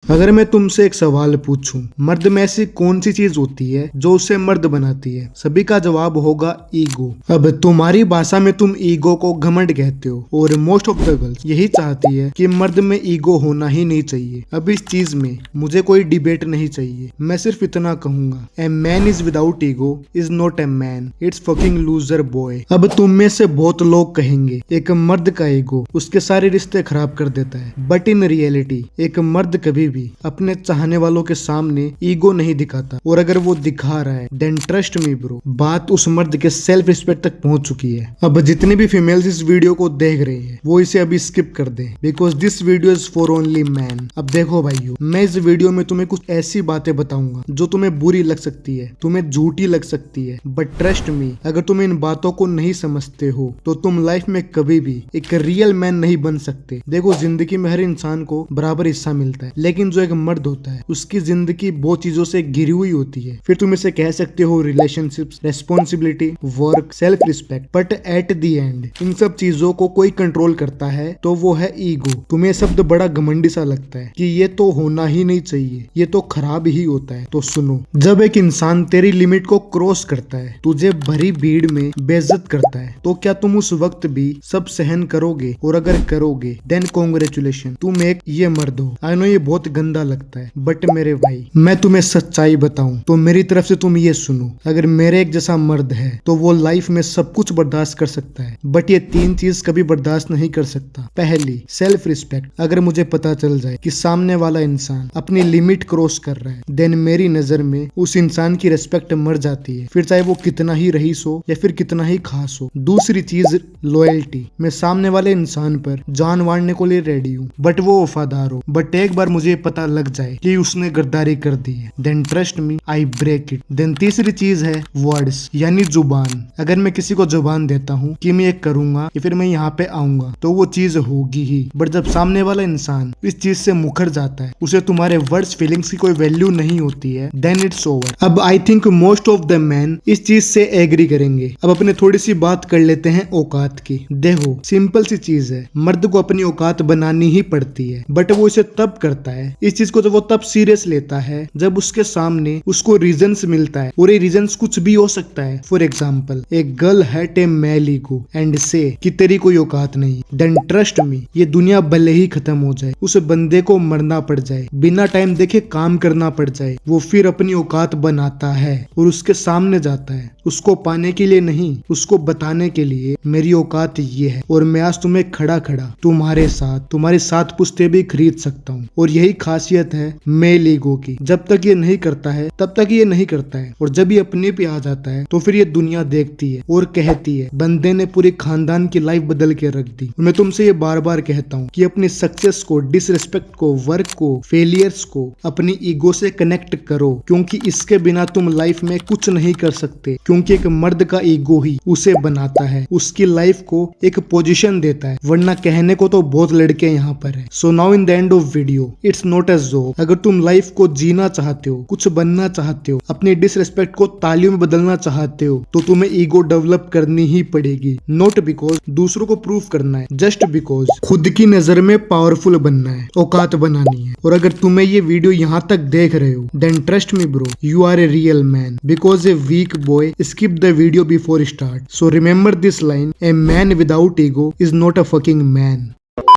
अगर मैं तुमसे एक सवाल पूछूं, मर्द में ऐसी कौन सी चीज होती है जो उसे मर्द बनाती है? सभी का जवाब होगा ईगो। अब तुम्हारी भाषा में तुम ईगो को घमंड कहते हो और मोस्ट ऑफ द गर्ल्स यही चाहती है कि मर्द में ईगो होना ही नहीं चाहिए। अब इस चीज में मुझे कोई डिबेट नहीं चाहिए, मैं सिर्फ इतना कहूंगा, a man is without ego is not a man, it's fucking loser boy. अब तुम में से बहुत लोग कहेंगे एक मर्द का ईगो उसके सारे रिश्ते खराब कर देता है, बट इन रियलिटी एक मर्द कभी भी अपने चाहने वालों के सामने ईगो नहीं दिखाता, और अगर वो दिखा रहा है देन ट्रस्ट मी ब्रो, बात उस मर्द के सेल्फ रिस्पेक्ट तक पहुंच चुकी है। अब जितने भी फीमेल्स इस वीडियो को देख रहे हैं वो इसे अभी स्किप कर दें, because this video is for only man. अब देखो भाइयों, मैं इस वीडियो में तुम्हें कुछ ऐसी बातें बताऊंगा जो तुम्हें बुरी लग सकती है, तुम्हें झूठी लग सकती है, बट ट्रस्ट मी, अगर तुम इन बातों को नहीं समझते हो तो तुम लाइफ में कभी भी एक रियल मैन नहीं बन सकते। देखो, जिंदगी में हर इंसान को बराबर हिस्सा मिलता है, लेकिन जो एक मर्द होता है उसकी जिंदगी बहुत चीजों से घिरी हुई होती है। फिर तुम इसे कह सकते हो relationships, responsibility, work, self respect, but at the and in सब चीजों को कोई कंट्रोल करता है तो वो है ईगो। तुम्हें शब्द बड़ा घमंडी सा लगता है कि ये तो होना ही नहीं चाहिए, ये तो खराब ही होता है। तो सुनो, जब एक इंसान तेरी लिमिट को क्रॉस करता है, तुझे भरी भीड़ में बेइज्जत करता है, तो क्या तुम उस वक्त भी सब सहन करोगे? और अगर करोगे देन कॉन्ग्रेचुलेशन, तुम एक ये मर्द हो। आई नो ये बहुत गंदा लगता है, बट मेरे भाई मैं तुम्हें सच्चाई बताऊं तो मेरी तरफ से तुम ये सुनो, अगर मेरे एक जैसा मर्द है तो वो लाइफ में सब कुछ बर्दाश्त कर सकता है, बट ये तीन चीज कभी बर्दाश्त नहीं कर सकता। पहली, सेल्फ रिस्पेक्ट। अगर मुझे पता चल जाए कि सामने वाला इंसान अपनी लिमिट क्रॉस कर रहा है, देन मेरी नजर में उस इंसान की रिस्पेक्ट मर जाती है, फिर चाहे वो कितना ही रईस हो या फिर कितना ही खास हो। दूसरी चीज, लॉयल्टी। मैं सामने वाले इंसान पर जान वारने को लिए रेडी हूँ, बट वो वफादार हो। बट एक बार मुझे पता लग जाए कि उसने गद्दारी कर दी है, then trust me, I break it. Then तीसरी चीज है वर्ड्स, यानी जुबान। अगर मैं किसी को जुबान देता हूँ कि मैं ये करूंगा या फिर मैं यहाँ पे आऊंगा, तो वो चीज होगी ही। बट जब सामने वाला इंसान इस चीज से मुकर जाता है, उसे तुम्हारे वर्ड्स, फीलिंग्स की कोई वैल्यू नहीं होती है, देन इट्स ओवर। अब I think most of the man इस चीज से एग्री करेंगे। अब अपने थोड़ी सी बात कर लेते हैं औकात की। देखो, सिंपल सी चीज है, मर्द को अपनी औकात बनानी ही पड़ती है, बट वो इसे तब करता है, इस चीज को तो वो तब सीरियस लेता है जब उसके सामने उसको रीजंस मिलता है, और ये रीजंस कुछ भी हो सकता है। फॉर एग्जांपल, एक girl hat A male ego and से कि तेरी कोई औकात नहीं, देन ट्रस्ट मी, ये दुनिया भले ही खत्म हो जाए, उस बंदे को मरना पड़ जाए, बिना टाइम देखे काम करना पड़ जाए, वो फिर अपनी औकात बनाता है और उसके सामने जाता है, उसको पाने के लिए नहीं, उसको बताने के लिए मेरी औकात ये है, और मैं आज तुम्हें खड़ा खड़ा तुम्हारे साथ पुश्ते भी खरीद सकता हूँ। और यही खासियत है मेल ईगो की। जब तक ये नहीं करता है तब तक ये नहीं करता है, और जब ये अपने पे आ जाता है तो फिर ये दुनिया देखती है और कहती है बंदे ने पूरे खानदान की लाइफ बदल के रख दी। मैं तुमसे ये बार बार कहता हूँ कि अपनी सक्सेस को, डिसरिस्पेक्ट को, वर्क को, फेलियर्स को अपनी ईगो से कनेक्ट करो, क्योंकि इसके बिना तुम लाइफ में कुछ नहीं कर सकते। क्योंकि एक मर्द का ईगो ही उसे बनाता है, उसकी लाइफ को एक पोजीशन देता है, वरना कहने को तो बहुत लड़के यहाँ पर है। So now in the end of video, it's not a joke. अगर तुम लाइफ को जीना चाहते हो, कुछ बनना चाहते हो, अपनी डिसरिस्पेक्ट को तालियों में बदलना चाहते हो, तो तुम्हें ईगो डेवलप करनी ही पड़ेगी। नॉट बिकॉज दूसरों को प्रूव करना है, जस्ट बिकॉज खुद की नजर में पावरफुल बनना है, औकात बनानी है। और अगर तुम्हें ये वीडियो यहाँ तक देख रहे हो, then trust me bro, you are a real man, because a weak boy skip the video before start. So remember this line, a man without ego is not a fucking man.